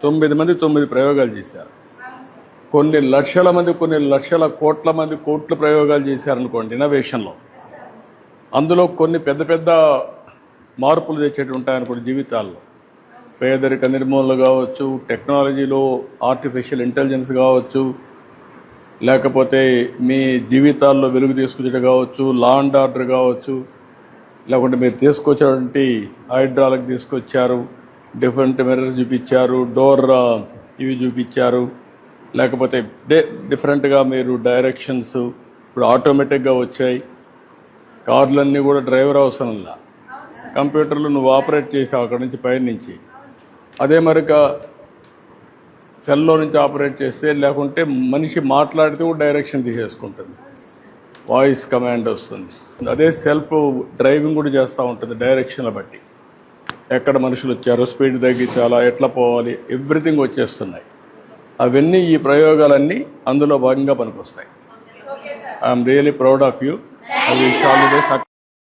9 మంది 9 ప్రయోగాలు చేశారు. కొన్ని లక్షల మంది, కొన్ని లక్షల కోట్ల మంది కోట్లు ప్రయోగాలు చేశారనుకోండి ఇన్నోవేషన్లో. అందులో కొన్ని పెద్ద పెద్ద మార్పులు తెచ్చేటి ఉంటాయనుకోండి జీవితాల్లో. పేదరిక నిర్మూలన కావచ్చు, టెక్నాలజీలో ఆర్టిఫిషియల్ ఇంటెలిజెన్స్ కావచ్చు, లేకపోతే మీ జీవితాల్లో వెలుగు తీసుకొచ్చేది కావచ్చు, లా అండ్ ఆర్డర్ కావచ్చు, లేకుంటే మీరు తీసుకొచ్చేటువంటి హైడ్రాలిక్ తీసుకొచ్చారు, డిఫరెంట్ మిర్రర్ చూపించారు, డోర్ ఇవి చూపించారు, లేకపోతే డిఫరెంట్గా మీరు డైరెక్షన్స్ ఇప్పుడు ఆటోమేటిక్గా వచ్చాయి. కార్లన్నీ కూడా డ్రైవర్ అవసరంలా, కంప్యూటర్లు నువ్వు ఆపరేట్ చేసావు అక్కడి నుంచి పైనుంచి. అదే మరిక సెల్లో నుంచి ఆపరేట్ చేస్తే, లేకుంటే మనిషి మాట్లాడితే కూడా డైరెక్షన్ తీసేసుకుంటుంది, వాయిస్ కమాండ్ వస్తుంది. అదే సెల్ఫ్ డ్రైవింగ్ కూడా చేస్తూ ఉంటుంది డైరెక్షన్ల బట్టి. ఎక్కడ మనుషులు వచ్చారో, స్పీడ్ తగ్గించాలా, ఎట్లా పోవాలి, ఎవ్రీథింగ్ వచ్చేస్తున్నాయి. అవన్నీ ఈ ప్రయోగాలన్నీ అందులో భాగంగా పనికొస్తాయి. I'm really proud of you. I wish all the best.